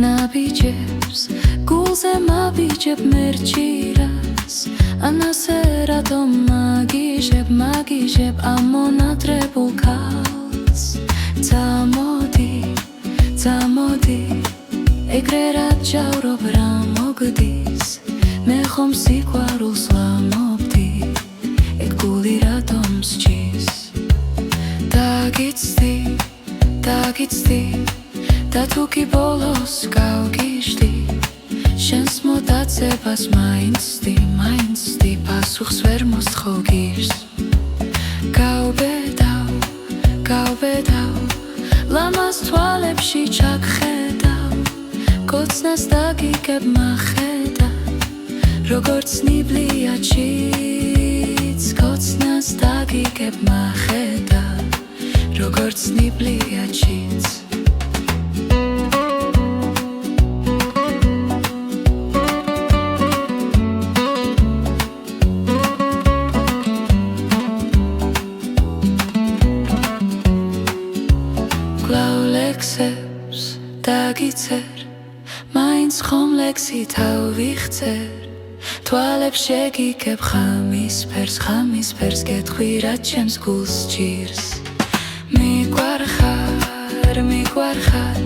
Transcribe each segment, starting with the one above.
ნაბიჯებს გულზე მაბიჯებ მერჩირას ანასე რატომ მაგიჟებ ამონატრებულ ქალს წამოდი ეგრე რაც ჯავრობ რა მოგდის მე ხომ სიყვარულს ვამობდი ეგ გული რატომ სჯის დაგიცდი და თუ კი ბოლოს გავგიჟდი შენს მოტაცებას მაინცდი პასუხს ვერ მოსთხოვ გირს გავბედავ ლამაზ თვალებში ჩაგხედავ კოცნას დაგიგებ მახედა როგორც ნიბლია ჩიც კოცნას დაგიგებ მახედა როგორც ნიბლია ჩიც ლექსებს დაგიცერ მაინც ხომ ლექსი თავიხცერ თვალებს შეგიგებ ხამის ფერს გეტყვი რაც ჩემს გულს სჭირს მიგვარხარ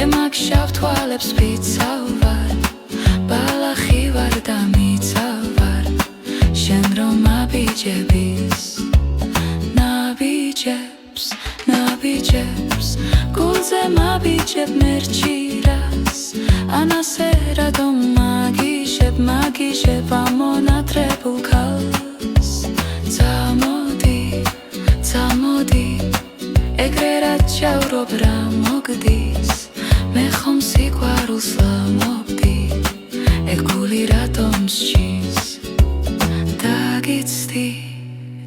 ემაგ შავ თვალებს ვიცავ ვარ ბალახი ვარ და მიცავ ვარ შენ რომ აბიჯების ნაბიჯებს გულზე მაბიჯებ მერჩირას ანასე რატომ მაგიჟებ ამონატრებულ ქალს წამოდი ეგრე რაც ჯავრობ რა მოგდის მე ხომ სიყვარულს ვამობდი ეგ გული რატომ სჯის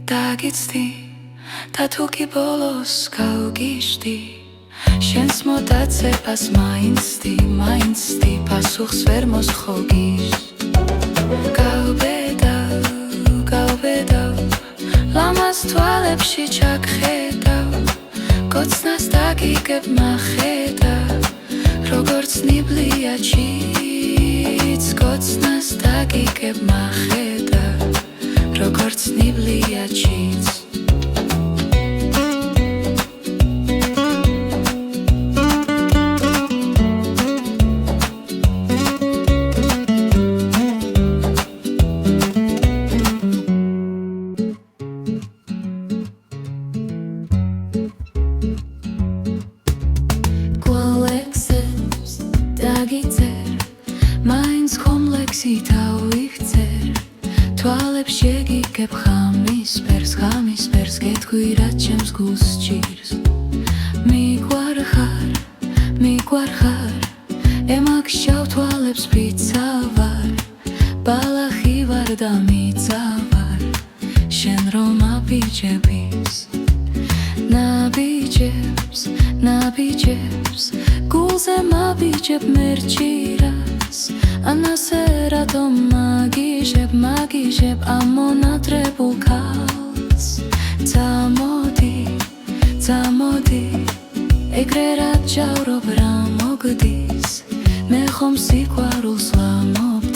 დაგიცდი და თუ კი ბოლოს გავგიჟდი შენს მოტაცებას მაინცდი პასუხს ვერ მოსთხოვ გირს გავბედავ ლამაზ თვალებში ჩაგხედავ კოცნას დაგიგებ მახედა როგორც ნიბლია ჩიც კოცნას დაგიგებ მახედა როგორც ნიბლია ჩიც დაგიცერ მაინც ხომ ლექსი თავიხცერ თვალებს შეგიგებ ხამის ფერს გეტყვი რაც ჩემს გულს სჭირს მიგვარხარ ემაგ შავ თვალებს ვიცავ ვარ ბალახი ვარ და მიცავ ვარ შენ რომ აბიჯების ნაბიჯებს გულზე მაბიჯებ მერჩირას ანასე რატომ მაგიჟებ ამონატრებულ ქალს წამოდი ეგრე რაც ჯავრობ რა მოგდის მე ხომ სიყვარულს ვამობ